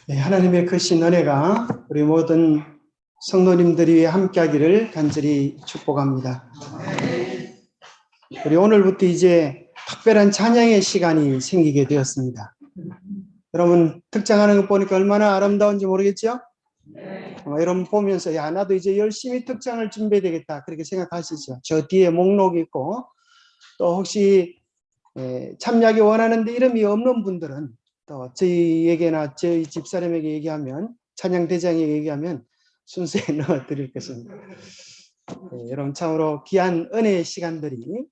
네, 하나님의 크신 은혜가 우리 모든 성도님들이 함께하기를 간절히 축복합니다. 우리 오늘부터 이제 특별한 찬양의 시간이 생기게 되었습니다. 여러분 특장하는 거 보니까 얼마나 아름다운지 모르겠죠? 여러분 보면서 야 나도 이제 열심히 특장을 준비해야 되겠다 그렇게 생각하시죠? 저 뒤에 목록이 있고 또 혹시 참여하기 원하는데 이름이 없는 분들은 또 저희에게나 저희 집사람에게 얘기하면 찬양대장에게 얘기하면 순서에 넣어드릴 것입니다. 여러분 참으로 귀한 은혜의 시간들이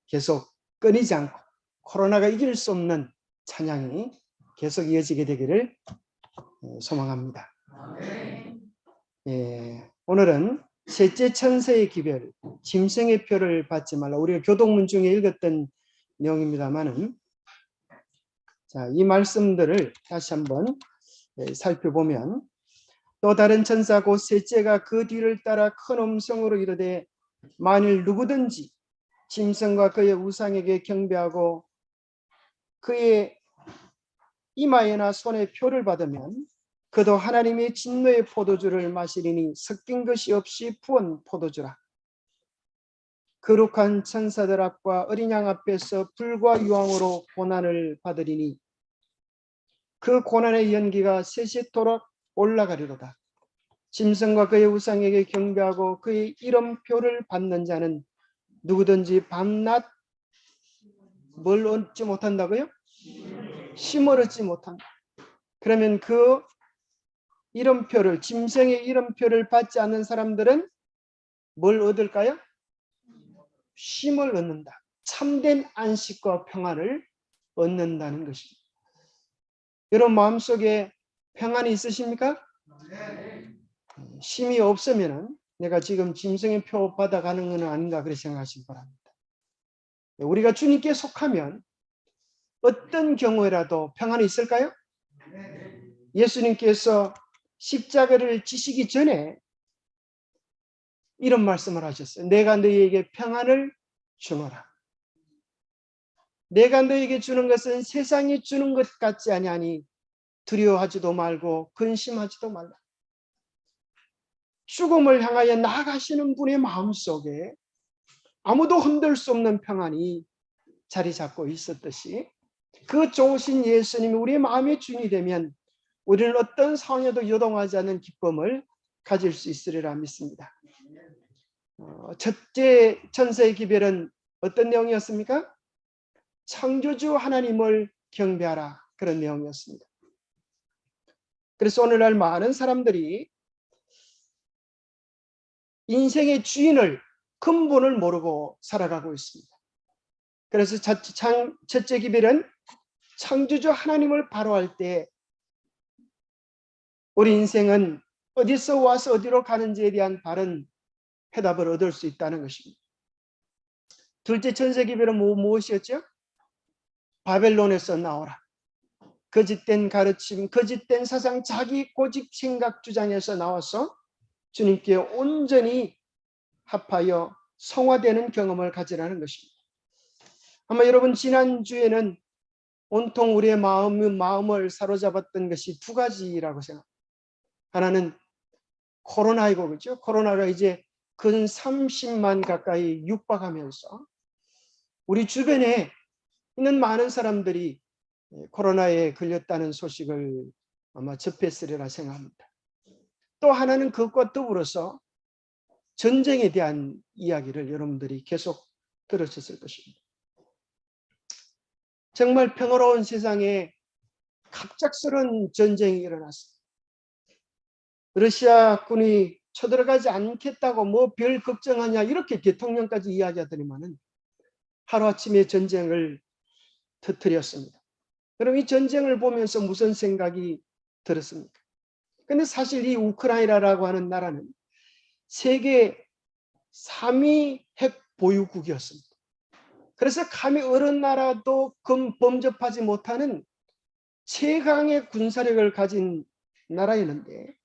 계속 끊이지 않고 코로나가 이길 수 없는 찬양이 계속 이어지게 되기를 소망합니다. 오늘은 셋째 천사의 기별, 짐승의 표를 받지 말라. 우리가 교동문 중에 읽었던 내용입니다만은 자, 이 말씀들을 다시 한번 살펴보면 또 다른 천사 곧 셋째가 그 뒤를 따라 큰 음성으로 이르되 만일 누구든지 짐승과 그의 우상에게 경배하고 그의 이마에나 손에 표를 받으면 그도 하나님의 진노의 포도주를 마시리니 섞인 것이 없이 부은 포도주라. 거룩한 천사들 앞과 어린 양 앞에서 불과 유황으로 고난을 받으리니 그 고난의 연기가 세세토록 올라가리로다. 짐승과 그의 우상에게 경배하고 그의 이름표를 받는 자는 누구든지 밤낮 뭘 얻지 못한다고요? 쉼을 얻지 못한다. 그러면 그 이름표를 짐승의 이름표를 받지 않는 사람들은 뭘 얻을까요? 쉼을 얻는다. 참된 안식과 평안을 얻는다는 것입니다. 여러분 마음속에 평안이 있으십니까? 쉼이 없으면 내가 지금 짐승의 표 받아가는 것은 아닌가 그렇게 생각하시기 바랍니다. 우리가 주님께 속하면 어떤 경우에라도 평안이 있을까요? 예수님께서 십자가를 지시기 전에 이런 말씀을 하셨어요. 내가 너희에게 평안을 주노라. 내가 너희에게 주는 것은 세상이 주는 것 같지 아니하니 두려워하지도 말고 근심하지도 말라. 죽음을 향하여 나아가시는 분의 마음속에 아무도 흔들 수 없는 평안이 자리 잡고 있었듯이 그 좋으신 예수님이 우리의 마음의 주인이 되면 우리는 어떤 상황에도 요동하지 않는 기쁨을 가질 수 있으리라 믿습니다. 첫째 천사의 기별은 어떤 내용이었습니까? 창조주 하나님을 경배하라 그런 내용이었습니다. 그래서 오늘날 많은 사람들이 인생의 주인을 근본을 모르고 살아가고 있습니다. 그래서 첫째 기별은 창조주 하나님을 바로할 때 우리 인생은 어디서 와서 어디로 가는지에 대한 바른 해답을 얻을 수 있다는 것입니다. 둘째 천사의 기별은 무엇이었죠? 바벨론에서 나오라. 거짓된 가르침, 거짓된 사상, 자기 고집 생각 주장에서 나와서 주님께 온전히 합하여 성화되는 경험을 가지라는 것입니다. 아마 여러분 지난주에는 온통 우리의 마음을 사로잡았던 것이 두 가지라고 생각합니다. 하나는 코로나이고 그렇죠? 코로나가 이제 근 30만 가까이 육박하면서 우리 주변에 있는 많은 사람들이 코로나에 걸렸다는 소식을 아마 접했으리라 생각합니다. 또 하나는 그것과 더불어서 전쟁에 대한 이야기를 여러분들이 계속 들으셨을 것입니다. 정말 평화로운 세상에 갑작스러운 전쟁이 일어났습니다. 러시아군이 쳐들어가지 않겠다고 뭐 별 걱정하냐 이렇게 대통령까지 이야기하더니만은 하루아침에 전쟁을 터뜨렸습니다. 그럼 이 전쟁을 보면서 무슨 생각이 들었습니까? 근데 사실 이 우크라이나라고 하는 나라는 세계 3위 핵 보유국이었습니다. 그래서 감히 어느 나라도 범접하지 못하는 최강의 군사력을 가진 나라였는데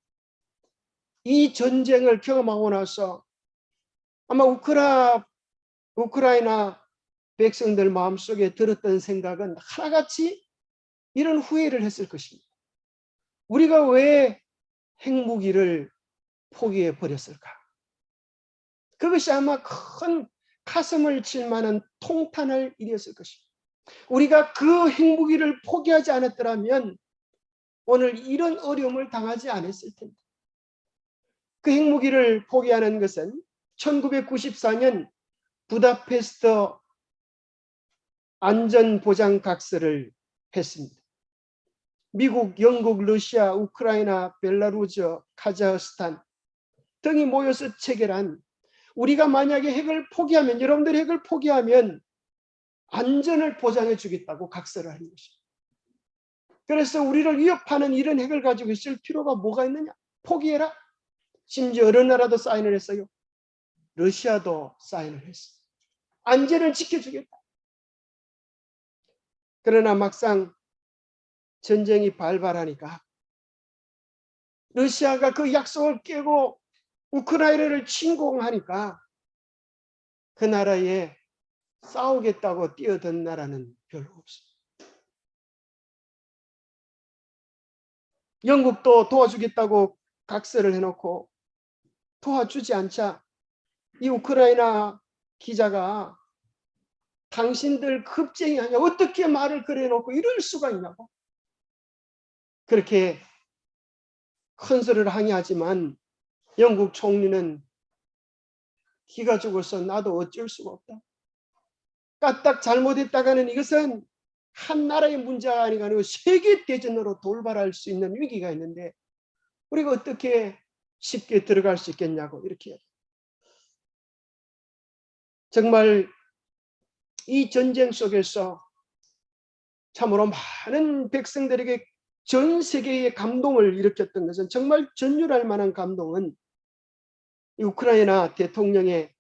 이 전쟁을 경험하고 나서 아마 우크라이나 백성들 마음속에 들었던 생각은 하나같이 이런 후회를 했을 것입니다. 우리가 왜 핵무기를 포기해 버렸을까? 그것이 아마 큰 가슴을 칠 만한 통탄할 일이었을 것입니다. 우리가 그 핵무기를 포기하지 않았더라면 오늘 이런 어려움을 당하지 않았을 텐데. 그 핵무기를 포기하는 것은 1994년 부다페스트 안전보장각서를 했습니다. 미국, 영국, 러시아, 우크라이나, 벨라루스, 카자흐스탄 등이 모여서 체결한, 우리가 만약에 핵을 포기하면, 여러분들이 핵을 포기하면 안전을 보장해 주겠다고 각서를 한 것입니다. 그래서 우리를 위협하는 이런 핵을 가지고 있을 필요가 뭐가 있느냐? 포기해라. 심지어 어느 나라도 사인을 했어요. 러시아도 사인을 했어요. 안전을 지켜주겠다. 그러나 막상 전쟁이 발발하니까 러시아가 그 약속을 깨고 우크라이나를 침공하니까 그 나라에 싸우겠다고 뛰어든 나라는 별로 없습니다. 영국도 도와주겠다고 각서를 해놓고 도와주지 않자 이 우크라이나 기자가 당신들 겁쟁이 아니야. 어떻게 말을 그래놓고 이럴 수가 있냐고. 그렇게 큰 소리를 항의하지만 영국 총리는 기가 죽어서 나도 어쩔 수가 없다. 까딱 잘못했다가는 이것은 한 나라의 문제가 아니고 세계 대전으로 돌발할 수 있는 위기가 있는데 우리가 어떻게 쉽게 들어갈 수 있겠냐고 이렇게. 정말 이 전쟁 속에서 참으로 많은 백성들에게 전 세계의 감동을 일으켰던 것은, 정말 전율할 만한 감동은 이 우크라이나 대통령의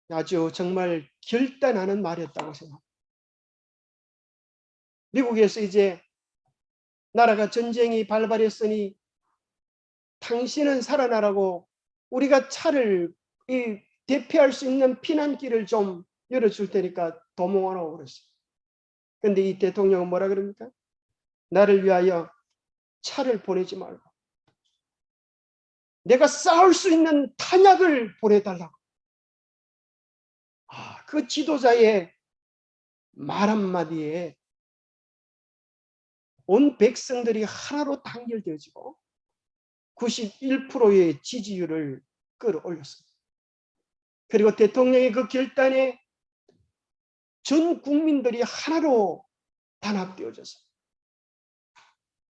아주 정말 결단하는 말이었다고 생각합니다. 미국에서 이제 나라가 전쟁이 발발했으니 당신은 살아나라고 우리가 차를 대피할 수 있는 피난길을 좀 열어줄 테니까 도망하라고 그랬어요. 그런데 이 대통령은 뭐라 그럽니까? 나를 위하여 차를 보내지 말고 내가 싸울 수 있는 탄약을 보내달라고. 그 지도자의 말 한마디에 온 백성들이 하나로 단결되어지고 91%의 지지율을 끌어올렸습니다. 그리고 대통령의 그 결단에 전 국민들이 하나로 단합되어져서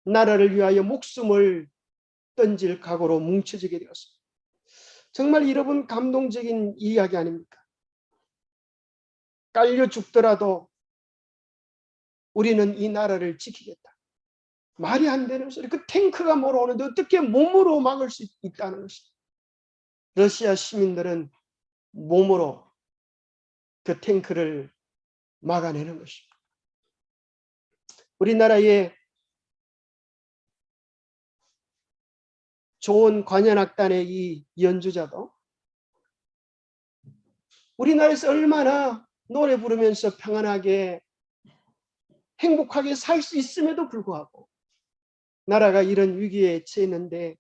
나라를 위하여 목숨을 던질 각오로 뭉쳐지게 되었습니다. 정말 여러분 감동적인 이야기 아닙니까? 깔려 죽더라도 우리는 이 나라를 지키겠다. 말이 안 되는 소리. 그 탱크가 몰아오는데 어떻게 몸으로 막을 수 있다는 것입니다. 러시아 시민들은 몸으로 그 탱크를 막아내는 것입니다. 우리나라의 좋은 관현악단의 이 연주자도 우리나라에서 얼마나 노래 부르면서 평안하게 행복하게 살 수 있음에도 불구하고 나라가 이런 위기에 처했는데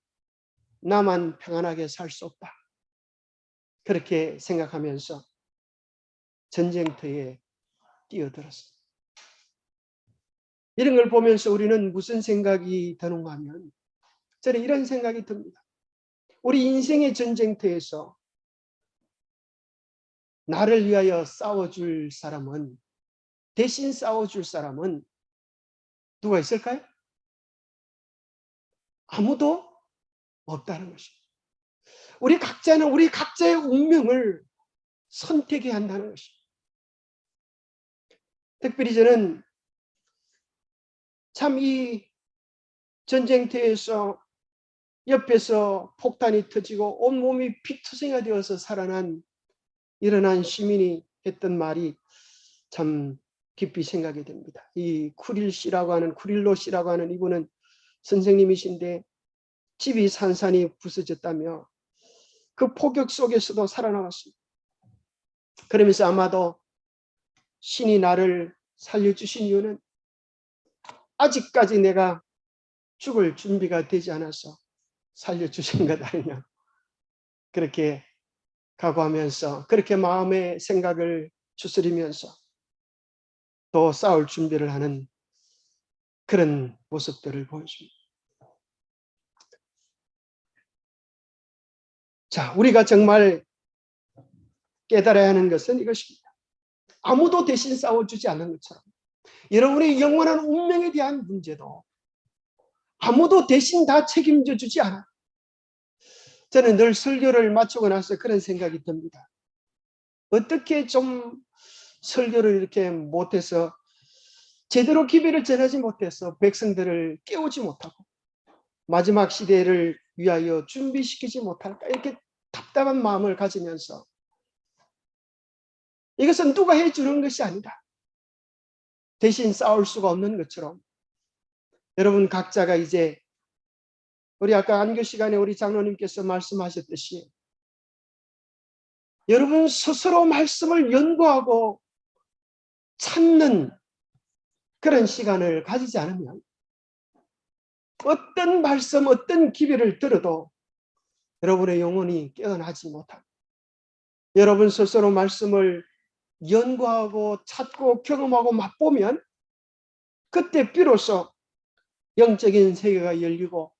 나만 평안하게 살 수 없다. 그렇게 생각하면서 전쟁터에 뛰어들었습니다. 이런 걸 보면서 우리는 무슨 생각이 드는가 하면 저는 이런 생각이 듭니다. 우리 인생의 전쟁터에서 나를 위하여 싸워줄 사람은, 대신 싸워줄 사람은 누가 있을까요? 아무도 없다는 것입니다. 우리 각자는 우리 각자의 운명을 선택해야 한다는 것입니다. 특별히 저는 참 이 전쟁터에서 옆에서 폭탄이 터지고 온몸이 피투성이가 되어서 일어난 시민이 했던 말이 참 깊이 생각이 됩니다. 이 쿠릴로 씨라고 하는 이분은 선생님이신데 집이 산산이 부서졌다며 그 폭격 속에서도 살아나왔습니다. 그러면서 아마도 신이 나를 살려주신 이유는 아직까지 내가 죽을 준비가 되지 않아서 살려주신 것 아니냐. 그렇게 각오하면서 그렇게 마음의 생각을 추스리면서 또 싸울 준비를 하는 그런 모습들을 보여줍니다. 자, 우리가 정말 깨달아야 하는 것은 이것입니다. 아무도 대신 싸워주지 않는 것처럼 여러분의 영원한 운명에 대한 문제도 아무도 대신 다 책임져 주지 않아. 저는 늘 설교를 마치고 나서 그런 생각이 듭니다. 어떻게 좀 설교를 이렇게 못해서 제대로 기별을 전하지 못해서 백성들을 깨우지 못하고 마지막 시대를 위하여 준비시키지 못할까 이렇게 답답한 마음을 가지면서 이것은 누가 해주는 것이 아니다. 대신 싸울 수가 없는 것처럼 여러분 각자가 이제 우리 아까 안교 시간에 우리 장로님께서 말씀하셨듯이 여러분 스스로 말씀을 연구하고 찾는 그런 시간을 가지지 않으면 어떤 말씀, 어떤 기별을 들어도 여러분의 영혼이 깨어나지 못합니다. 여러분 스스로 말씀을 연구하고 찾고 경험하고 맛보면 그때 비로소 영적인 세계가 열리고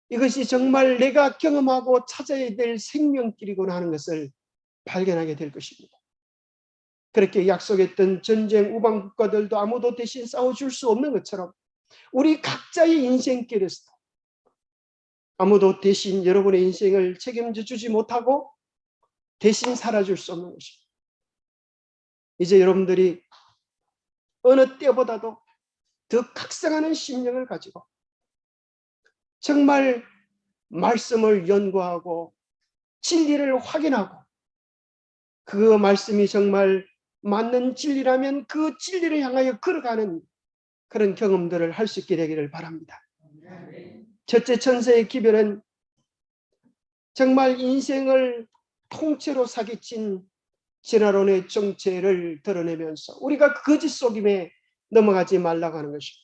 이것이 정말 내가 경험하고 찾아야 될 생명길이구나 하는 것을 발견하게 될 것입니다. 그렇게 약속했던 전쟁 우방 국가들도 아무도 대신 싸워줄 수 없는 것처럼 우리 각자의 인생길에서 아무도 대신 여러분의 인생을 책임져 주지 못하고 대신 살아줄 수 없는 것입니다. 이제 여러분들이 어느 때보다도 더 각성하는 심령을 가지고 정말 말씀을 연구하고 진리를 확인하고 그 말씀이 정말 맞는 진리라면 그 진리를 향하여 걸어가는 그런 경험들을 할 수 있게 되기를 바랍니다. 첫째 천사의 기별은 정말 인생을 통째로 사기친 진화론의 정체를 드러내면서 우리가 거짓 속임에 넘어가지 말라고 하는 것입니다.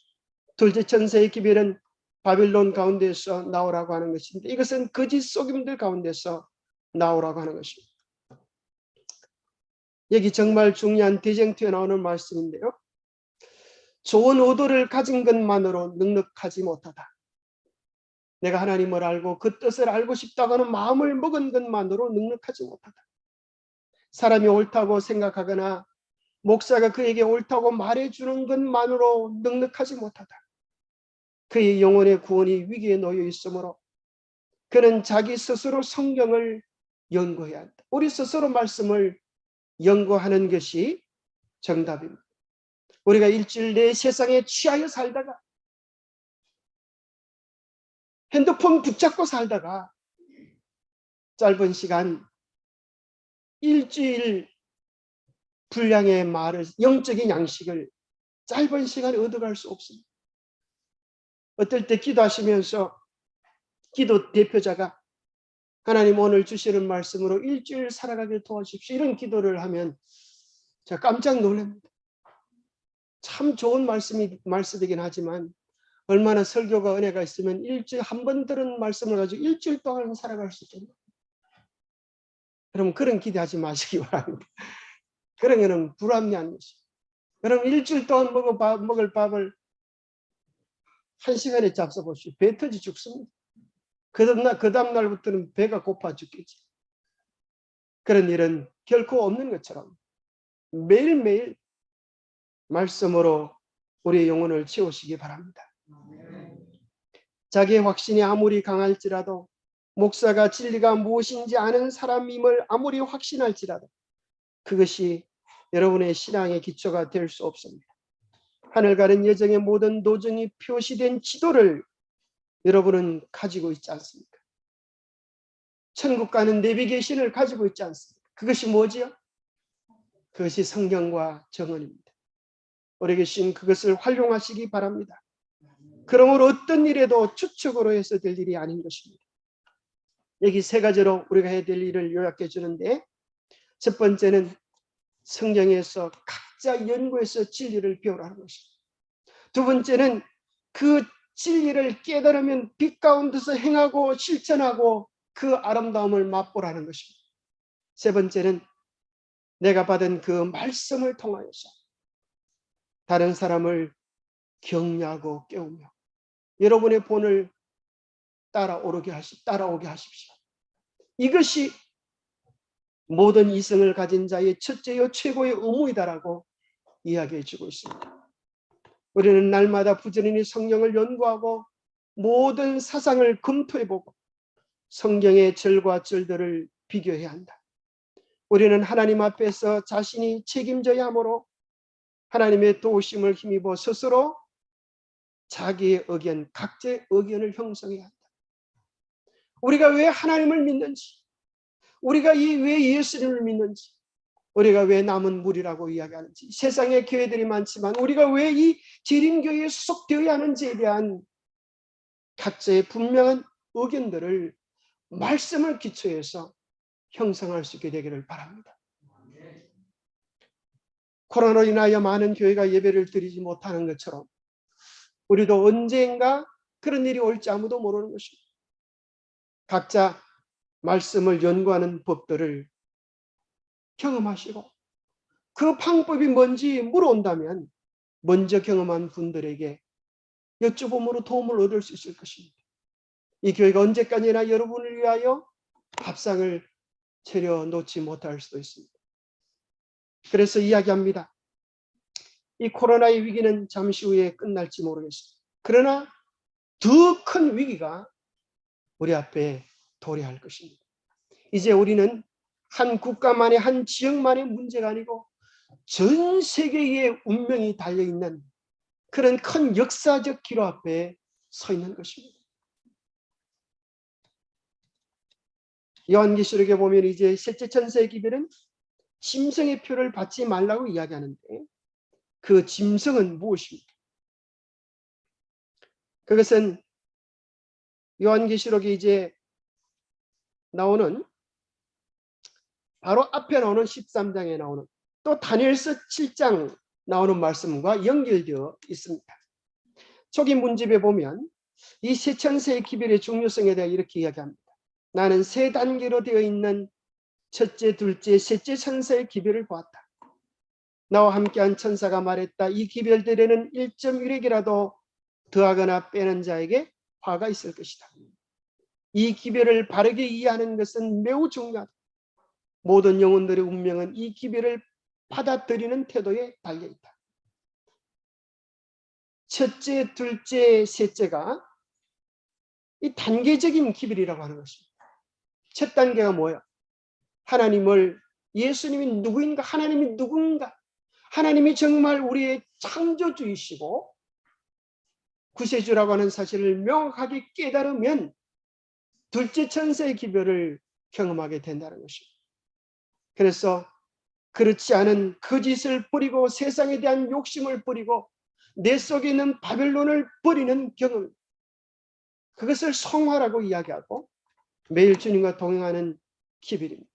둘째 천사의 기별은 바빌론 가운데서 나오라고 하는 것인데 이것은 거짓 속임들 가운데서 나오라고 하는 것입니다. 여기 정말 중요한 대쟁투에 나오는 말씀인데요. 좋은 의도를 가진 것만으로 넉넉하지 못하다. 내가 하나님을 알고 그 뜻을 알고 싶다고 하는 마음을 먹은 것만으로 넉넉하지 못하다. 사람이 옳다고 생각하거나 목사가 그에게 옳다고 말해주는 것만으로 넉넉하지 못하다. 그의 영혼의 구원이 위기에 놓여 있으므로 그는 자기 스스로 성경을 연구해야 한다. 우리 스스로 말씀을 연구하는 것이 정답입니다. 우리가 일주일 내에 세상에 취하여 살다가 핸드폰 붙잡고 살다가 짧은 시간 일주일 분량의 말을 영적인 양식을 짧은 시간에 얻어갈 수 없습니다. 어떨 때 기도하시면서 기도 대표자가 하나님 오늘 주시는 말씀으로 일주일 살아가길 도와주십시오. 이런 기도를 하면 제가 깜짝 놀랍니다. 참 좋은 말씀이긴 하지만 얼마나 설교가 은혜가 있으면 일주일 한 번 들은 말씀을 가지고 일주일 동안 살아갈 수 있겠나. 여러분 그런 기대하지 마시기 바랍니다. 그런 거는 불합리한 것이에요. 여러분 일주일 동안 먹을 밥을 한 시간에 잡숴보시오. 배 터지 죽습니다. 그 다음 날부터는 배가 고파 죽겠지. 그런 일은 결코 없는 것처럼 매일매일 말씀으로 우리의 영혼을 채우시기 바랍니다. 자기의 확신이 아무리 강할지라도 목사가 진리가 무엇인지 아는 사람임을 아무리 확신할지라도 그것이 여러분의 신앙의 기초가 될 수 없습니다. 하늘 가는 여정의 모든 도정이 표시된 지도를 여러분은 가지고 있지 않습니까? 천국 가는 내비게이션을 가지고 있지 않습니까? 그것이 뭐지요? 그것이 성경과 정언입니다. 우리에게 주신 그것을 활용하시기 바랍니다. 그러므로 어떤 일에도 추측으로 해서 될 일이 아닌 것입니다. 여기 세 가지로 우리가 해야 될 일을 요약해 주는데, 첫 번째는 성경에서 각자 연구해서 진리를 배우라는 것입니다. 두 번째는 그 진리를 깨달으면 빛 가운데서 행하고 실천하고 그 아름다움을 맛보라는 것입니다. 세 번째는 내가 받은 그 말씀을 통하여서 다른 사람을 격려하고 깨우며 여러분의 본을 따라오게 하십시오. 이것이 모든 이성을 가진 자의 첫째요 최고의 의무이다라고 이야기해 주고 있습니다. 우리는 날마다 부지런히 성경을 연구하고 모든 사상을 검토해보고 성경의 절과 절들을 비교해야 한다. 우리는 하나님 앞에서 자신이 책임져야 하므로 하나님의 도우심을 힘입어 스스로 자기의 의견, 각자의 의견을 형성해야 한다. 우리가 왜 하나님을 믿는지, 우리가 왜 예수님을 믿는지, 우리가 왜 남은 물이라고 이야기하는지, 세상에 교회들이 많지만 우리가 왜 이 재림교회에 소속되어야 하는지에 대한 각자의 분명한 의견들을 말씀을 기초해서 형성할 수 있게 되기를 바랍니다. 코로나로 인하여 많은 교회가 예배를 드리지 못하는 것처럼 우리도 언젠가 그런 일이 올지 아무도 모르는 것입니다. 각자 말씀을 연구하는 법들을 경험하시고 그 방법이 뭔지 물어온다면 먼저 경험한 분들에게 여쭤봄으로 도움을 얻을 수 있을 것입니다. 이 교회가 언제까지나 여러분을 위하여 밥상을 차려 놓지 못할 수도 있습니다. 그래서 이야기합니다. 이 코로나의 위기는 잠시 후에 끝날지 모르겠습니다. 그러나 더 큰 위기가 우리 앞에 도래할 것입니다. 이제 우리는 한 국가만의 한 지역만의 문제가 아니고 전 세계의 운명이 달려있는 그런 큰 역사적 기로 앞에 서 있는 것입니다. 요한계시록에 보면 이제 셋째 천사의 기별은 짐승의 표를 받지 말라고 이야기하는데 그 짐승은 무엇입니까? 그것은 요한계시록에 이제 나오는 바로 앞에 나오는 13장에 나오는 또 다니엘서 7장 나오는 말씀과 연결되어 있습니다. 초기 문집에 보면 이 세 천사의 기별의 중요성에 대해 이렇게 이야기합니다. 나는 세 단계로 되어 있는 첫째, 둘째, 셋째 천사의 기별을 보았다. 나와 함께한 천사가 말했다. 이 기별들에는 1.1핵이라도 더하거나 빼는 자에게 화가 있을 것이다. 이 기별을 바르게 이해하는 것은 매우 중요하다. 모든 영혼들의 운명은 이 기별을 받아들이는 태도에 달려있다. 첫째, 둘째, 셋째가 이 단계적인 기별이라고 하는 것입니다. 첫 단계가 뭐예요? 하나님을, 예수님이 누구인가, 하나님이 누군가, 하나님이 정말 우리의 창조주이시고 구세주라고 하는 사실을 명확하게 깨달으면 둘째 천사의 기별을 경험하게 된다는 것입니다. 그래서 그렇지 않은 거짓을 버리고 세상에 대한 욕심을 버리고 내 속에 있는 바벨론을 버리는 경험, 그것을 성화라고 이야기하고 매일 주님과 동행하는 기별입니다.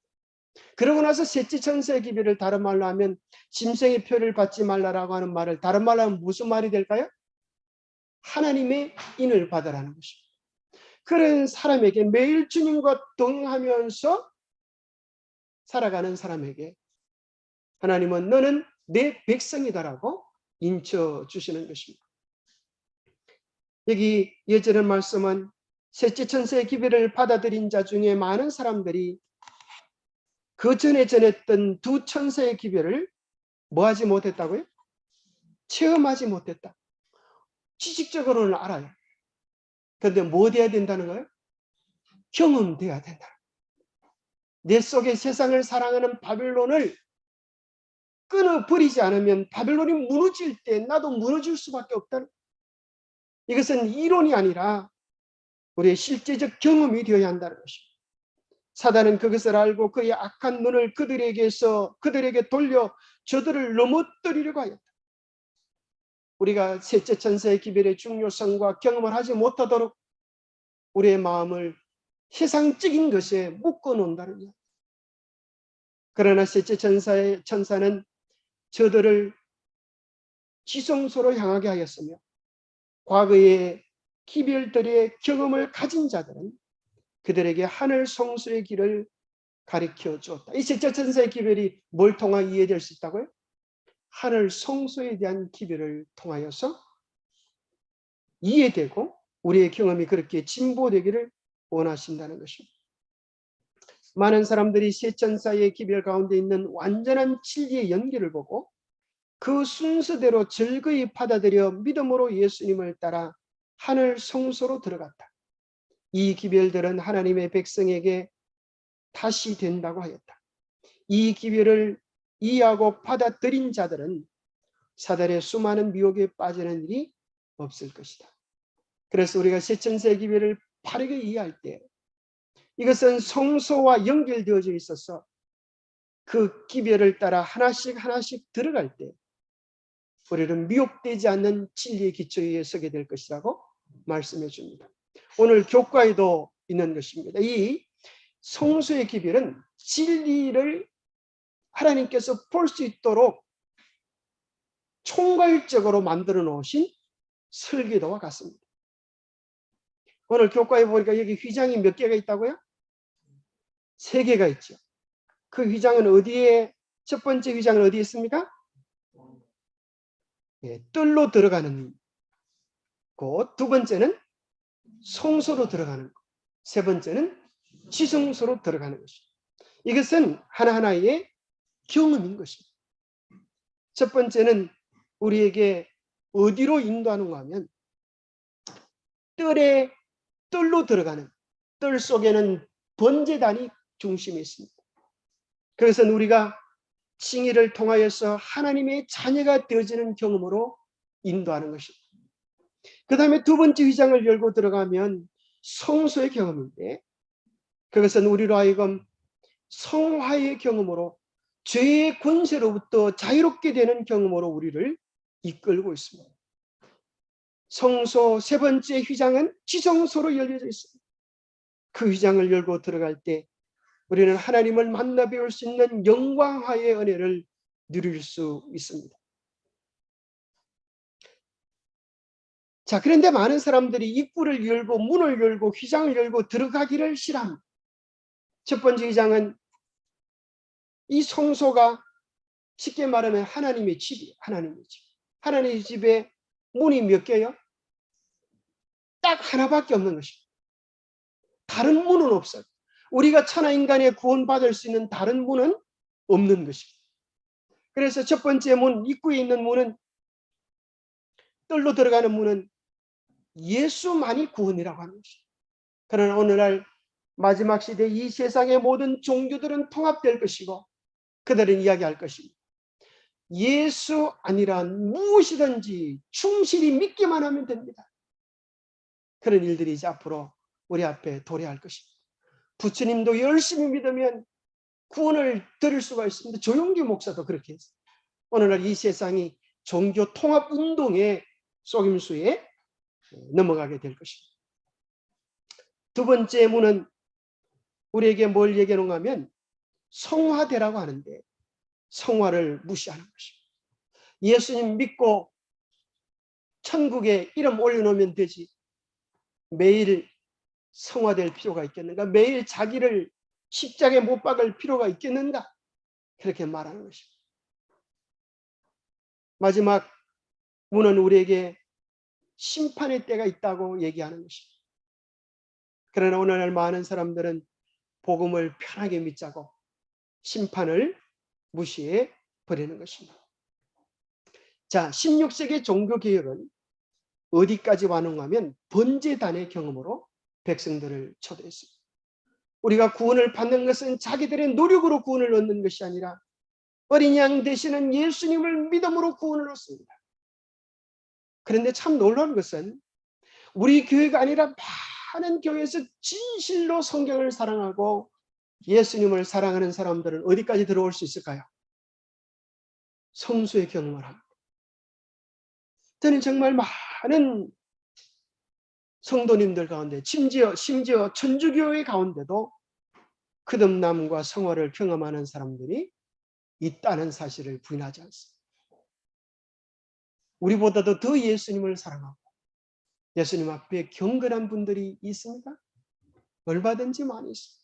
그러고 나서 셋째 천사의 기별을 다른 말로 하면 짐승의 표를 받지 말라라고 하는 말을 다른 말로 하면 무슨 말이 될까요? 하나님의 인을 받으라는 것입니다. 그런 사람에게 매일 주님과 동행하면서 살아가는 사람에게 하나님은 너는 내 백성이다라고 인쳐 주시는 것입니다. 여기 예전의 말씀은 셋째 천사의 기별을 받아들인 자 중에 많은 사람들이 그 전에 전했던 두 천사의 기별을 뭐하지 못했다고요? 체험하지 못했다. 지식적으로는 알아요. 그런데 뭐 돼야 된다는 거예요? 경험돼야 된다. 내 속에 세상을 사랑하는 바벨론을 끊어버리지 않으면 바벨론이 무너질 때 나도 무너질 수밖에 없다는, 이것은 이론이 아니라 우리의 실제적 경험이 되어야 한다는 것입니다. 사단은 그것을 알고 그의 악한 눈을 그들에게 돌려 저들을 넘어뜨리려고 하였다. 우리가 셋째 천사의 기별의 중요성과 경험을 하지 못하도록 우리의 마음을 세상적인 것에 묶어 놓는다는 것. 그러나 셋째 천사는 저들을 지성소로 향하게 하였으며 과거의 기별들의 경험을 가진 자들은 그들에게 하늘 성소의 길을 가르쳐 주었다. 이 셋째 천사의 기별이 뭘 통하 이해될 수 있다고요? 하늘 성소에 대한 기별을 통하여서 이해되고 우리의 경험이 그렇게 진보되기를 원하신다는 것입니다. 많은 사람들이 세 천사의 기별 가운데 있는 완전한 진리의 연기를 보고 그 순서대로 즐거이 받아들여 믿음으로 예수님을 따라 하늘 성소로 들어갔다. 이 기별들은 하나님의 백성에게 다시 된다고 하였다. 이 기별을 이해하고 받아들인 자들은 사단의 수많은 미혹에 빠지는 일이 없을 것이다. 그래서 우리가 세 천사의 기별을 바르게 이해할 때 이것은 성소와 연결되어져 있어서 그 기별을 따라 하나씩 들어갈 때 우리는 미혹되지 않는 진리의 기초에 서게 될 것이라고 말씀해 줍니다. 오늘 교과에도 있는 것입니다. 이 성소의 기별은 진리를 하나님께서 볼 수 있도록 총괄적으로 만들어 놓으신 설계도와 같습니다. 오늘 교과에 보니까 여기 휘장이 몇 개가 있다고요? 3개가 있죠. 그 휘장은 어디에, 첫 번째 휘장은 어디에 있습니까? 뜰로 들어가는 곳, 두 번째는 성소로 들어가는 곳, 세 번째는 지성소로 들어가는 것입니다. 이것은 하나하나의 경험인 것입니다. 첫 번째는 우리에게 어디로 인도하는가 하면 뜰로 들어가는, 뜰 속에는 번제단이 중심에 있습니다. 그것은 우리가 칭의를 통하여서 하나님의 자녀가 되어지는 경험으로 인도하는 것입니다. 그 다음에 두 번째 휘장을 열고 들어가면 성소의 경험인데 그것은 우리로 하여금 성화의 경험으로 죄의 권세로부터 자유롭게 되는 경험으로 우리를 이끌고 있습니다. 성소 세 번째 휘장은 지성소로 열려져 있습니다. 그 휘장을 열고 들어갈 때 우리는 하나님을 만나 배울 수 있는 영광화의 은혜를 누릴 수 있습니다. 자, 그런데 많은 사람들이 입구를 열고 문을 열고 휘장을 열고 들어가기를 싫어합니다. 첫 번째 휘장은 이 성소가 쉽게 말하면 하나님의 집이에요. 하나님의 집. 하나님의 집에 문이 몇 개요? 딱 하나밖에 없는 것입니다. 다른 문은 없어요. 우리가 천하인간의 구원받을 수 있는 다른 문은 없는 것입니다. 그래서 첫 번째 문, 입구에 있는 문은, 뜰로 들어가는 문은 예수만이 구원이라고 하는 것입니다. 그러나 오늘날 마지막 시대 이 세상의 모든 종교들은 통합될 것이고 그들은 이야기할 것입니다. 예수 아니란 무엇이든지 충실히 믿기만 하면 됩니다. 그런 일들이 이제 앞으로 우리 앞에 도래할 것입니다. 부처님도 열심히 믿으면 구원을 드릴 수가 있습니다. 조용기 목사도 그렇게 했어요. 오늘날 이 세상이 종교 통합 운동의 속임수에 넘어가게 될 것입니다. 두 번째 문은 우리에게 뭘 얘기하는가 하면 성화되라고 하는데 성화를 무시하는 것입니다. 예수님 믿고 천국에 이름 올려놓으면 되지 매일 성화될 필요가 있겠는가? 매일 자기를 십자가에 못 박을 필요가 있겠는가? 그렇게 말하는 것입니다. 마지막 문은 우리에게 심판의 때가 있다고 얘기하는 것입니다. 그러나 오늘날 많은 사람들은 복음을 편하게 믿자고 심판을 무시해 버리는 것입니다. 자, 16세기 종교개혁은 어디까지 완응하면 번제단의 경험으로 백성들을 초대했습니다. 우리가 구원을 받는 것은 자기들의 노력으로 구원을 얻는 것이 아니라 어린 양 되시는 예수님을 믿음으로 구원을 얻습니다. 그런데 참 놀라운 것은 우리 교회가 아니라 많은 교회에서 진실로 성경을 사랑하고 예수님을 사랑하는 사람들은 어디까지 들어올 수 있을까요? 성수의 경험을 합니다. 저는 정말 많은 성도님들 가운데 심지어 천주교회 가운데도 거듭남과 성화를 경험하는 사람들이 있다는 사실을 부인하지 않습니다. 우리보다도 더 예수님을 사랑하고 예수님 앞에 경건한 분들이 있습니다. 얼마든지 많이 있습니다.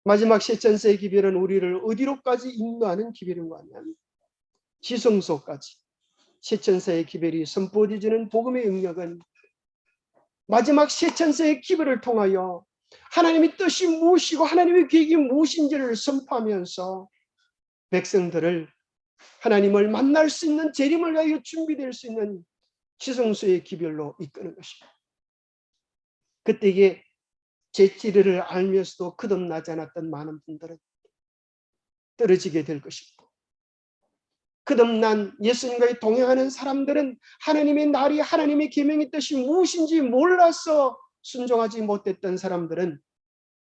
마지막 셰천세의 기별은 우리를 어디로까지 인도하는 기별인가 하면 지성소까지. 셰천세의 기별이 선포되어지는 복음의 영역은 마지막 셰천세의 기별을 통하여 하나님의 뜻이 무엇이고 하나님의 계획이 무엇인지를 선포하면서 백성들을 하나님을 만날 수 있는 재림을 위하여 준비될 수 있는 지성소의 기별로 이끄는 것입니다. 그때 이게 제7일을 알면서도 거듭나지 않았던 많은 분들은 떨어지게 될 것이고, 거듭난 예수님과 동행하는 사람들은 하나님의 날이 하나님의 계명의 뜻이 무엇인지 몰라서 순종하지 못했던 사람들은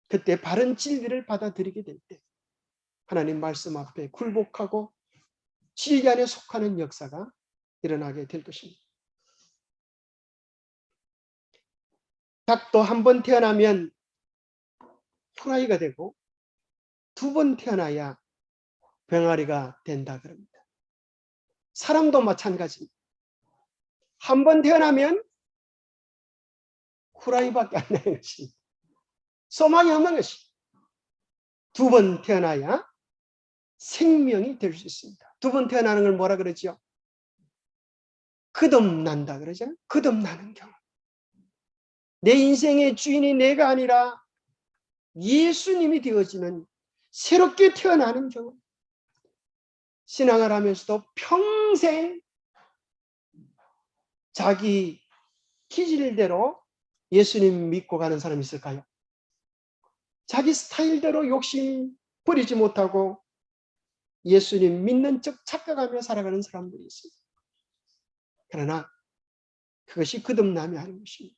그때 바른 진리를 받아들이게 될 때 하나님 말씀 앞에 굴복하고 진리 안에 속하는 역사가 일어나게 될 것입니다. 닭도 한 번 태어나면 후라이가 되고 두 번 태어나야 병아리가 된다 그럽니다. 사람도 마찬가지입니다. 한 번 태어나면 후라이밖에 안 나는 것입니다. 소망이 없는 것입니다. 두 번 태어나야 생명이 될 수 있습니다. 두 번 태어나는 걸 뭐라 그러죠? 거듭난다 그러잖아요. 거듭나는 경험. 내 인생의 주인이 내가 아니라 예수님이 되어지는 새롭게 태어나는 경험. 신앙을 하면서도 평생 자기 기질대로 예수님 믿고 가는 사람이 있을까요? 자기 스타일대로 욕심 버리지 못하고 예수님 믿는 척 착각하며 살아가는 사람들이 있습니다. 그러나 그것이 거듭남이 아닌 것입니다.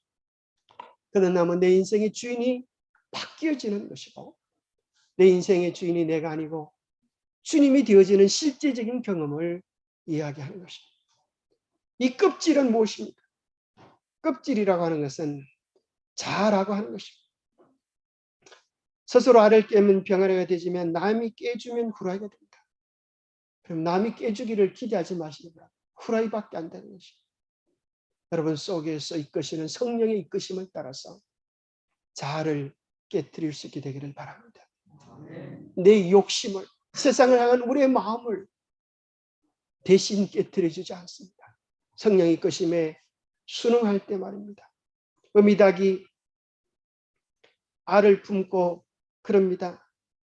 거듭남은 내 인생의 주인이 바뀌어지는 것이고 내 인생의 주인이 내가 아니고 주님이 되어지는 실제적인 경험을 이야기하는 것입니다. 이 껍질은 무엇입니까? 껍질이라고 하는 것은 자라고 하는 것입니다. 스스로 알을 깨면 병아리가 되지만 남이 깨주면 후라이가 됩니다. 그럼 남이 깨주기를 기대하지 마시기 바랍니다. 후라이밖에 안 되는 것입니다. 여러분 속에서 이끄시는 성령의 이끄심을 따라서 자아를 깨뜨릴 수 있게 되기를 바랍니다. 내 욕심을, 세상을 향한 우리의 마음을 대신 깨뜨려 주지 않습니다. 성령의 이끄심에 순응할 때 말입니다. 어미닭이 알을 품고 그럽니다.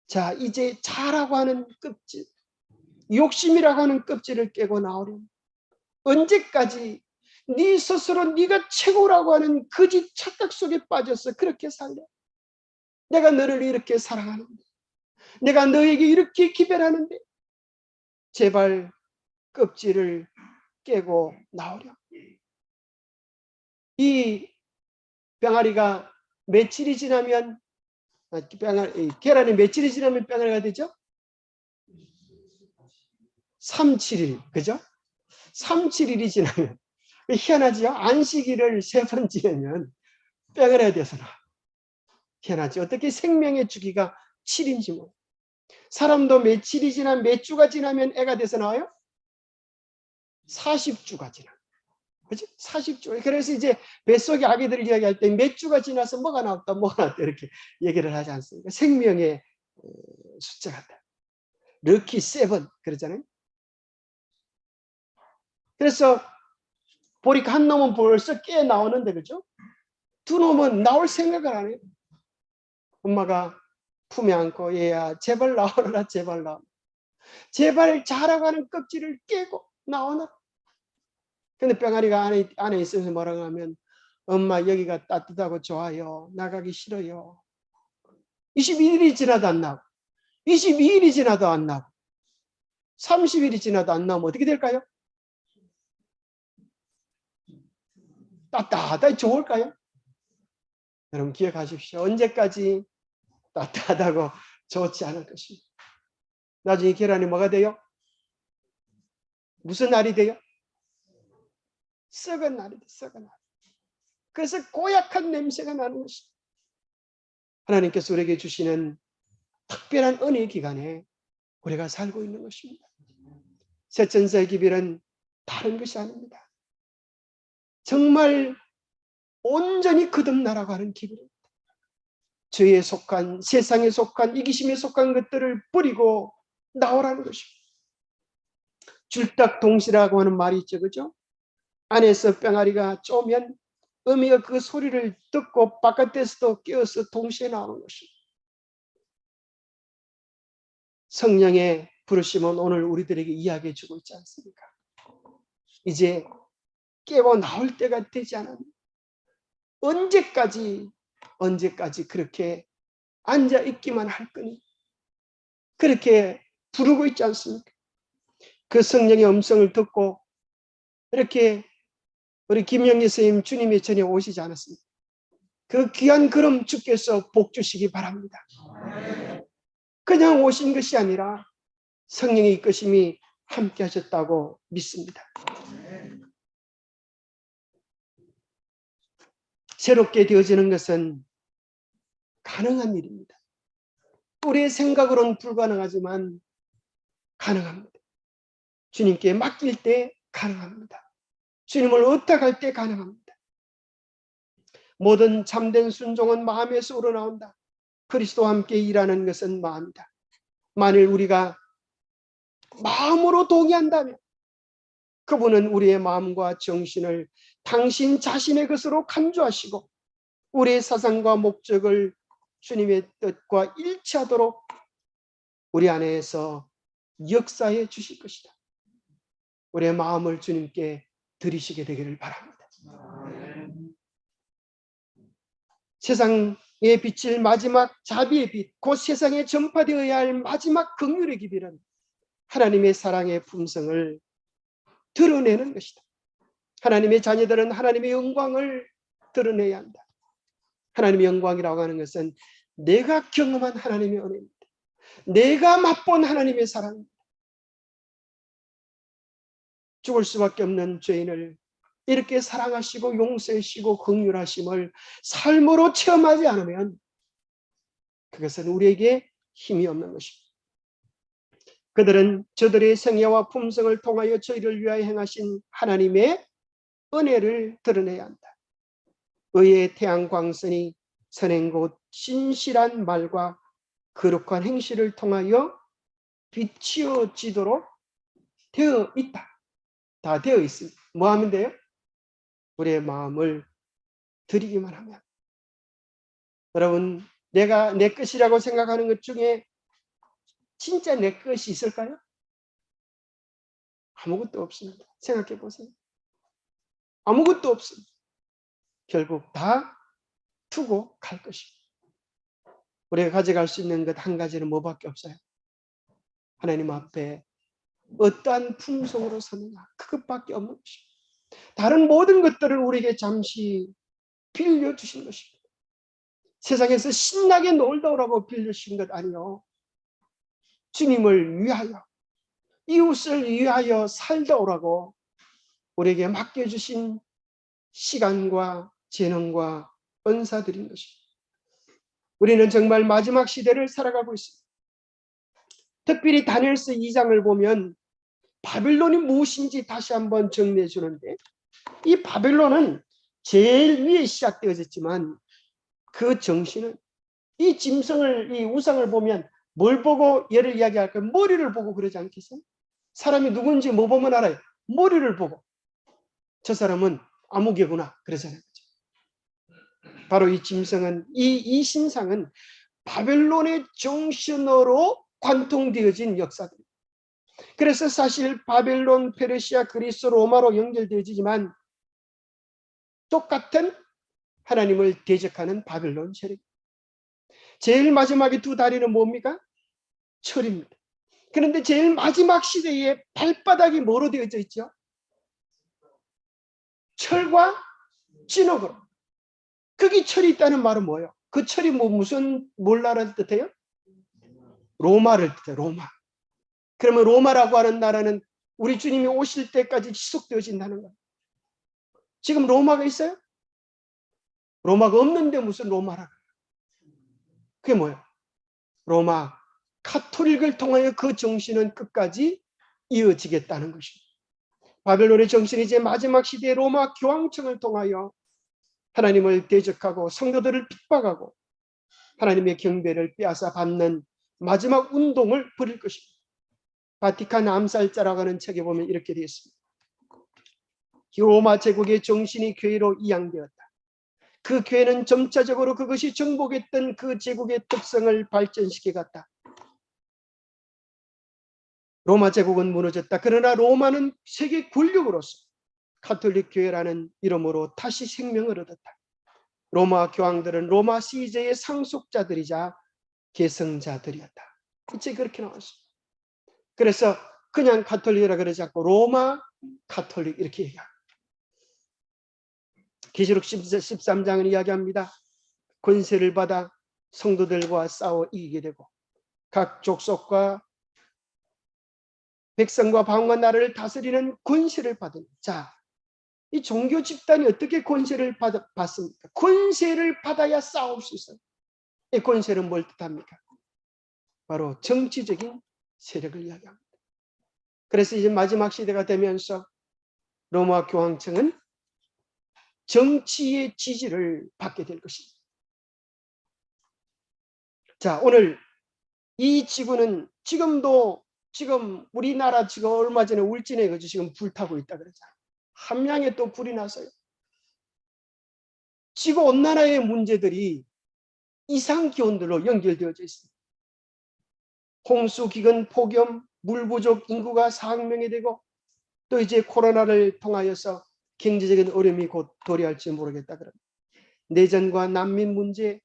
자, 이제 자라고 하는 껍질, 욕심이라고 하는 껍질을 깨고 나오렴. 언제까지 네 스스로 네가 최고라고 하는 거짓 착각 속에 빠져서 그렇게 살래? 내가 너를 이렇게 사랑하는데, 내가 너에게 이렇게 기별하는데 제발 껍질을 깨고 나오렴. 이 병아리가 며칠이 지나면 계란이 며칠이 지나면 병아리가 되죠? 3, 7일, 그죠? 3, 7일이 지나면 희한하지요? 안식일을 3번 지내면 병아리가 돼서 나와요. 희한하지? 어떻게 생명의 주기가 7인지 모르겠어요. 사람도 며칠이 지나면 몇 주가 지나면 애가 돼서 나와요? 40주가 지나. 그렇지? 40주. 그래서 이제 뱃속의 아기들 이야기할 때 몇 주가 지나서 뭐가 나왔다, 뭐가 나왔다 이렇게 얘기를 하지 않습니까? 생명의 숫자 같다. 럭키 7 그러잖아요. 그래서 보니까 한 놈은 벌써 깨 나오는데 그죠? 두 놈은 나올 생각을 안 해요. 엄마가 품에 안고 얘야 제발 나오너라 제발 나오너라. 제발 자라고 하는 껍질을 깨고 나오너라. 근데 병아리가 안에 있으면서 뭐라고 하면 엄마 여기가 따뜻하고 좋아요. 나가기 싫어요. 21일이 지나도 안 나고 22일이 지나도 안 나고 30일이 지나도 안 나오면 어떻게 될까요? 따뜻하다 좋을까요? 여러분 기억하십시오. 언제까지 따뜻하다고 좋지 않을 것입니다. 나중에 계란이 뭐가 돼요? 무슨 알이 돼요? 썩은 알이 돼, 썩은 알. 그래서 고약한 냄새가 나는 것입니다. 하나님께서 우리에게 주시는 특별한 은혜의 기간에 우리가 살고 있는 것입니다. 새천사의 기별은 다른 것이 아닙니다. 정말 온전히 거듭나라고 하는 기별입니다. 죄에 속한, 세상에 속한, 이기심에 속한 것들을 버리고 나오라는 것입니다. 줄딱동시라고 하는 말이 있죠, 그죠? 안에서 병아리가 쪼면 어미가 그 소리를 듣고 바깥에서도 깨어서 동시에 나오는 것입니다. 성령의 부르심은 오늘 우리들에게 이야기해 주고 있지 않습니까? 이제 깨워 나올 때가 되지 않았나? 언제까지 그렇게 앉아 있기만 할 거니? 그렇게 부르고 있지 않습니까? 그 성령의 음성을 듣고 이렇게 우리 김영희 선생님 주님의 전에 오시지 않았습니까? 그 귀한 걸음 주께서 복 주시기 바랍니다. 그냥 오신 것이 아니라 성령의 이끄심이 함께 하셨다고 믿습니다. 새롭게 되어지는 것은 가능한 일입니다. 우리의 생각으로는 불가능하지만 가능합니다. 주님께 맡길 때 가능합니다. 주님을 의탁할 때 가능합니다. 모든 참된 순종은 마음에서 우러나온다. 그리스도와 함께 일하는 것은 마음이다. 만일 우리가 마음으로 동의한다면 그분은 우리의 마음과 정신을 당신 자신의 것으로 간주하시고 우리의 사상과 목적을 주님의 뜻과 일치하도록 우리 안에서 역사해 주실 것이다. 우리의 마음을 주님께 드리시게 되기를 바랍니다. 세상에 비칠 마지막 자비의 빛, 곧 세상에 전파되어야 할 마지막 긍휼의 기별은 하나님의 사랑의 품성을 드러내는 것이다. 하나님의 자녀들은 하나님의 영광을 드러내야 한다. 하나님의 영광이라고 하는 것은 내가 경험한 하나님의 은혜입니다. 내가 맛본 하나님의 사랑입니다. 죽을 수밖에 없는 죄인을 이렇게 사랑하시고 용서하시고 긍휼하심을 삶으로 체험하지 않으면 그것은 우리에게 힘이 없는 것입니다. 그들은 저들의 생애와 품성을 통하여 저희를 위하여 행하신 하나님의 은혜를 드러내야 한다. 의의 태양광선이 선행 곧 신실한 말과 거룩한 행실을 통하여 비치어지도록 되어 있다. 다 되어 있습니다. 뭐 하면 돼요? 우리의 마음을 드리기만 하면. 여러분, 내가 내 것이라고 생각하는 것 중에 진짜 내 것이 있을까요? 아무것도 없습니다. 생각해 보세요. 아무것도 없습니다. 결국 다 두고 갈 것입니다. 우리가 가져갈 수 있는 것 한 가지는 뭐밖에 없어요? 하나님 앞에 어떠한 품성으로 서느냐, 그것밖에 없는 것입니다. 다른 모든 것들을 우리에게 잠시 빌려주신 것입니다. 세상에서 신나게 놀다 오라고 빌려주신 것 아니요. 주님을 위하여, 이웃을 위하여 살다 오라고 우리에게 맡겨주신 시간과 재능과 은사드린 것입니다. 우리는 정말 마지막 시대를 살아가고 있습니다. 특별히 다니엘서 2장을 보면 바벨론이 무엇인지 다시 한번 정리해 주는데, 이 바벨론은 제일 위에 시작되어졌지만 그 정신은 이 짐승을, 이 우상을 보면 뭘 보고 얘를 이야기할까요? 머리를 보고 그러지 않겠어요? 사람이 누군지 뭐 보면 알아요? 머리를 보고. 저 사람은 아무개구나 그러잖아요. 바로 이 짐승은, 이 신상은 바벨론의 정신으로 관통되어진 역사들입니다. 그래서 사실 바벨론, 페르시아, 그리스, 로마로 연결되어지지만 똑같은 하나님을 대적하는 바벨론 세력. 제일 마지막에 두 다리는 뭡니까? 철입니다. 그런데 제일 마지막 시대에 발바닥이 뭐로 되어져 있죠? 철과 진흙으로. 거기 철이 있다는 말은 뭐예요? 그 철이 뭘 나라를 뜻해요? 로마를 뜻해요. 로마. 그러면 로마라고 하는 나라는 우리 주님이 오실 때까지 지속되어진다는 거예요. 지금 로마가 있어요? 로마가 없는데 무슨 로마라. 그게 뭐예요? 로마 카톨릭을 통하여 그 정신은 끝까지 이어지겠다는 것입니다. 바벨론의 정신이 이제 마지막 시대의 로마 교황청을 통하여 하나님을 대적하고 성도들을 핍박하고 하나님의 경배를 빼앗아 받는 마지막 운동을 벌일 것입니다. 바티칸 암살자라고 하는 책에 보면 이렇게 되어 있습니다. 로마 제국의 정신이 교회로 이양되었다. 그 교회는 점차적으로 그것이 정복했던 그 제국의 특성을 발전시켜 갔다. 로마 제국은 무너졌다. 그러나 로마는 세계 권력으로서 가톨릭 교회라는 이름으로 다시 생명을 얻었다. 로마 교황들은 로마 시제의 상속자들이자 계승자들이었다. 이 책이 그렇게 나왔습니다. 그래서 그냥 가톨릭이라 그러지 않고 로마 가톨릭 이렇게 얘기합니다. 계시록 13장은 이야기합니다. 권세를 받아 성도들과 싸워 이기게 되고 각 족속과 백성과 방과 나라를 다스리는 권세를 받은. 자, 이 종교 집단이 어떻게 권세를 받습니까? 권세를 받아야 싸울 수 있어요. 이 권세는 뭘 뜻합니까? 바로 정치적인 세력을 이야기합니다. 그래서 이제 마지막 시대가 되면서 로마 교황청은 정치의 지지를 받게 될 것입니다. 자, 오늘 이 지구는 지금 우리나라 지금 얼마 전에 울진에 지금 불타고 있다 그러잖아요. 함양에 또 불이 났어요. 지구 온난화의 문제들이 이상 기온들로 연결되어져 있습니다. 홍수, 기근, 폭염, 물 부족, 인구가 4억 명이 되고 또 이제 코로나를 통하여서 경제적인 어려움이 곧 도래할지 모르겠다 그럽니다. 내전과 난민 문제,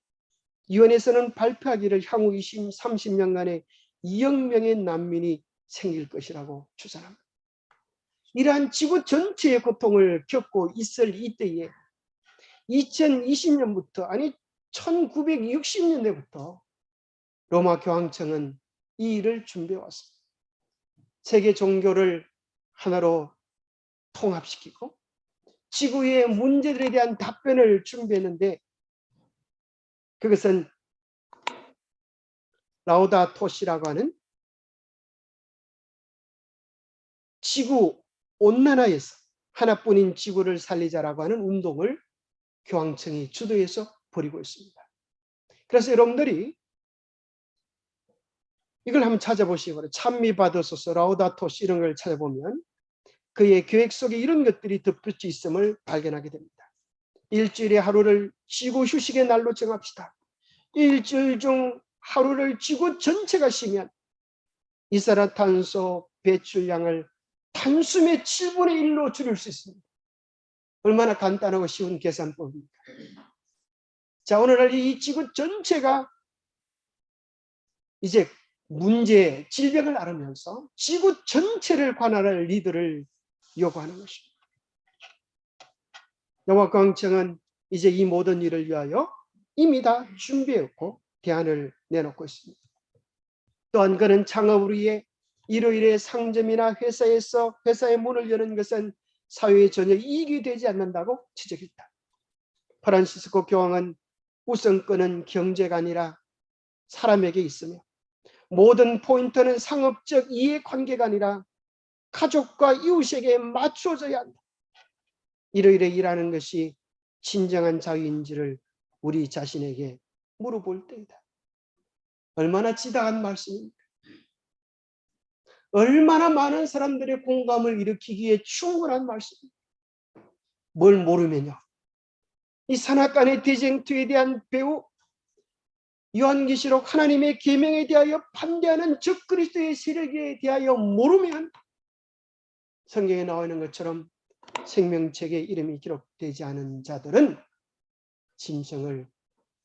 유엔에서는 발표하기를 향후 30년간에 2억 명의 난민이 생길 것이라고 추산합니다. 이러한 지구 전체의 고통을 겪고 있을 이때에 2020년부터 아니 1960년대부터 로마 교황청은 이 일을 준비해 왔습니다. 세계 종교를 하나로 통합시키고 지구의 문제들에 대한 답변을 준비했는데 그것은 라우다토 시라고 하는 지구 온난화에서 하나뿐인 지구를 살리자라고 하는 운동을 교황청이 주도해서 벌이고 있습니다. 그래서 여러분들이 이걸 한번 찾아보시기 바랍니다. 찬미 받으소서 라우다토 시 이런 걸 찾아보면 그의 계획 속에 이런 것들이 덧붙여 있음을 발견하게 됩니다. 일주일의 하루를 지구 휴식의 날로 정합시다. 일주일 중 하루를 지구 전체가 쉬면 이산화탄소 배출량을 단숨에 7분의 1로 줄일 수 있습니다. 얼마나 간단하고 쉬운 계산법입니까? 자, 오늘날 이 지구 전체가 이제 문제, 질병을 앓으면서 지구 전체를 관할할 리더를 요구하는 것입니다. 로마 교황청은 이제 이 모든 일을 위하여 이미 다 준비했고 대안을 내놓고 있습니다. 또한 그는 창업을 위해 일요일에 상점이나 회사의 문을 여는 것은 사회에 전혀 이익이 되지 않는다고 지적했다. 프란시스코 교황은 우선권은 경제가 아니라 사람에게 있으며 모든 포인트는 상업적 이해관계가 아니라 가족과 이웃에게 맞춰져야 한다. 일요일에 일하는 것이 진정한 자유인지를 우리 자신에게 물어볼 때이다. 얼마나 지당한 말씀입니까? 얼마나 많은 사람들의 공감을 일으키기에 충분한 말씀입니다. 뭘 모르면요. 이 산악간의 대쟁투에 대한 배우 요한계시록 하나님의 계명에 대하여 반대하는 적그리스도의 세력에 대하여 모르면 성경에 나와 있는 것처럼 생명책에 이름이 기록되지 않은 자들은 짐승을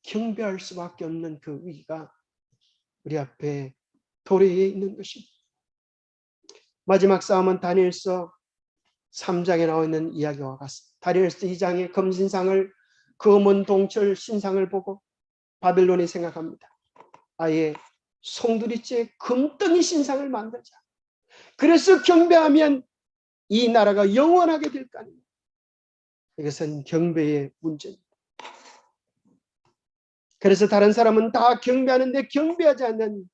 경배할 수밖에 없는 그 위기가 우리 앞에 도래해 있는 것입니다. 마지막 싸움은 다니엘서 3장에 나와 있는 이야기와 같습니다. 다니엘서 2장의 금신상을 검은 동철 신상을 보고 바벨론이 생각합니다. 아예 송두리째 금덩이 신상을 만들자. 그래서 경배하면 이 나라가 영원하게 될 거 아닙니까? 이것은 경배의 문제입니다. 그래서 다른 사람은 다 경배하는데 경배하지 않는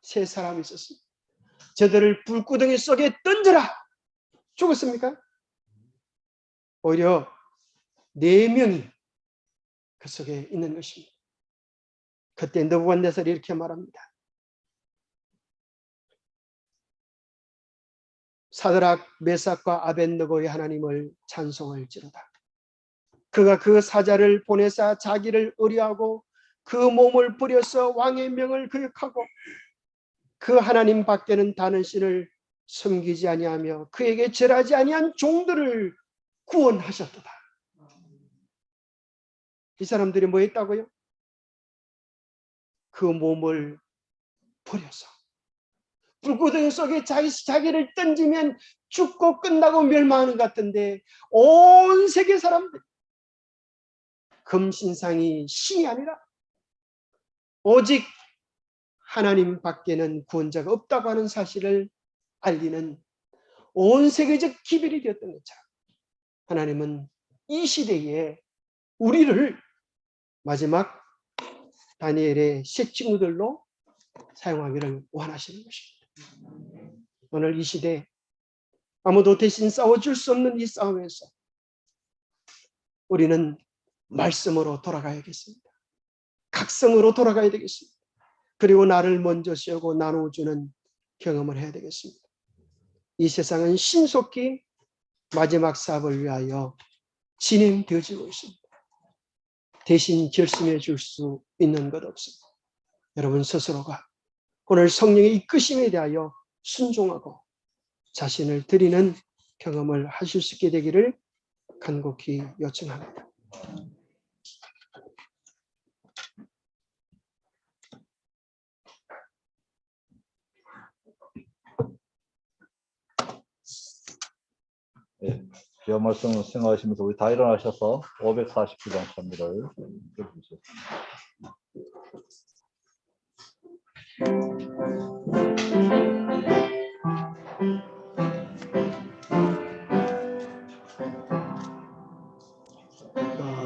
세 사람이 있었습니다. 저들을 불구덩이 속에 던져라! 죽었습니까? 오히려 4명이 그 속에 있는 것입니다. 그때 느부갓네살이 이렇게 말합니다. 사드락, 메삭과 아벳느고의 하나님을 찬송할지로다. 그가 그 사자를 보내사 자기를 의뢰하고 그 몸을 뿌려서 왕의 명을 거역하고 그 하나님 밖에는 다른 신을 섬기지 아니하며 그에게 절하지 아니한 종들을 구원하셨도다. 이 사람들이 뭐 했다고요? 그 몸을 버려서 불구덩이 속에 자기를 던지면 죽고 끝나고 멸망하는 것 같은데 온 세계 사람들 금신상이 신이 아니라 오직 하나님 밖에는 구원자가 없다고 하는 사실을 알리는 온 세계적 기별이 되었던 것처럼 하나님은 이 시대에 우리를 마지막 다니엘의 새 친구들로 사용하기를 원하시는 것입니다. 오늘 이 시대 아무도 대신 싸워줄 수 없는 이 싸움에서 우리는 말씀으로 돌아가야겠습니다. 각성으로 돌아가야 되겠습니다. 그리고 나를 먼저 세우고 나눠주는 경험을 해야 되겠습니다. 이 세상은 신속히 마지막 사업을 위하여 진행되어지고 있습니다. 대신 결심해 줄 수 있는 것 없습니다. 여러분 스스로가 오늘 성령의 이끄심에 대하여 순종하고 자신을 드리는 경험을 하실 수 있게 되기를 간곡히 요청합니다. 네, 귀한 말씀을 생각하시면서 우리 다 일어나셔서 549장 찬미를 읽어주세요.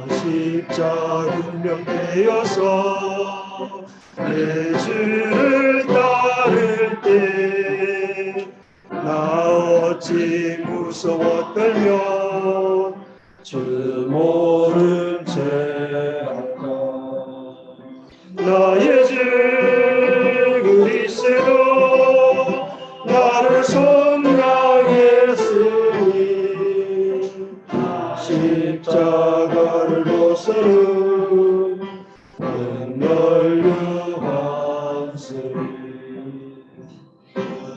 십자가 운명되어서 내 주를 따를 때 나 어찌 무서워 떨며 주 모른 채 할까. 나의 주 그리스도 나를 속량했으니 십자가를 벗어는 은널유한스리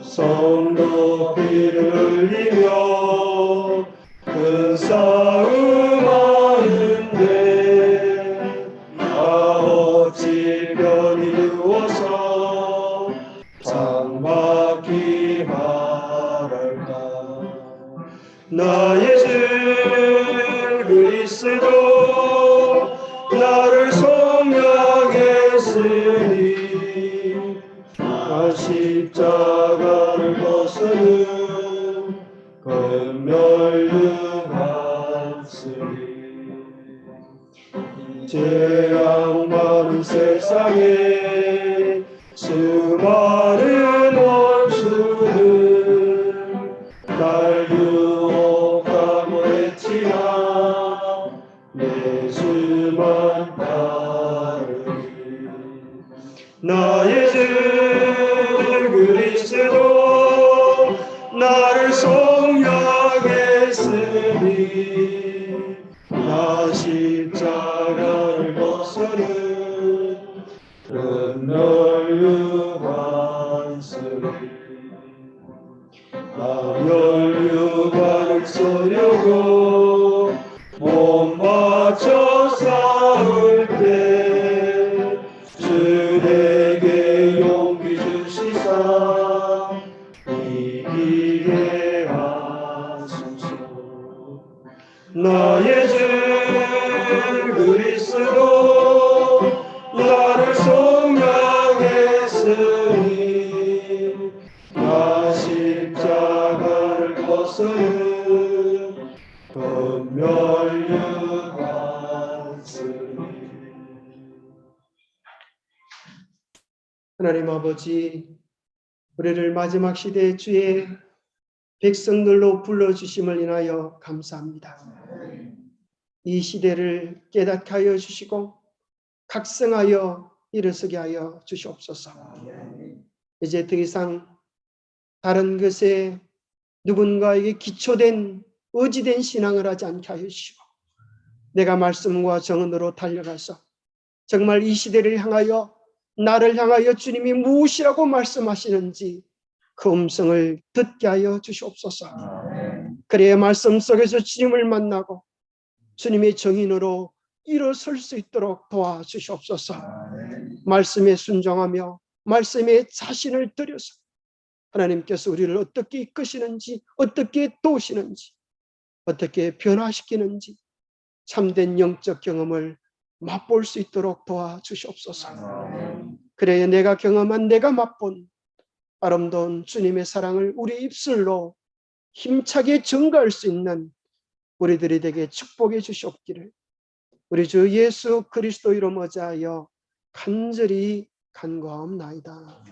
성도 피를 흘리며 큰 싸움하는데 나 어찌 편히 누워서 상받기 바랄까. 나의 주 그리스도 나를 속량했으니 나 십자가를 벗어는 금멸유한스리 재앙 많은 세상에 수많은 원수들 날 유혹하고 했지만 내 주만 따르리. 나의 주 그리스도 나를 속량했으니 나 십자가를 벗어는 은널유한스리 나 멸류관을 쏘려고 못 맞춰 싸울 때 주 내게 용기 주시사 이기게 하소서. 나의 주 그리스도 나를 속량 하나님 아버지, 우리를 마지막 시대 주의 백성들로 불러주심을 인하여 감사합니다. 이 시대를 깨닫게 하여 주시고 각성하여 일어서게 하여 주시옵소서. 이제 더 이상 다른 것에 누군가에게 기초된 의지된 신앙을 하지 않게 하여 주시고 내가 말씀과 정언으로 달려가서 정말 이 시대를 향하여 나를 향하여 주님이 무엇이라고 말씀하시는지 그 음성을 듣게 하여 주시옵소서. 그래야 말씀 속에서 주님을 만나고 주님의 정인으로 일어설 수 있도록 도와주시옵소서. 말씀에 순종하며 말씀에 자신을 들여서 하나님께서 우리를 어떻게 이끄시는지, 어떻게 도우시는지, 어떻게 변화시키는지 참된 영적 경험을 맛볼 수 있도록 도와주시옵소서. 그래야 내가 경험한, 내가 맛본 아름다운 주님의 사랑을 우리 입술로 힘차게 증거할 수 있는 우리들이 되게 축복해 주시옵기를 우리 주 예수 그리스도 이름 어자하여 간절히 간구하옵나이다.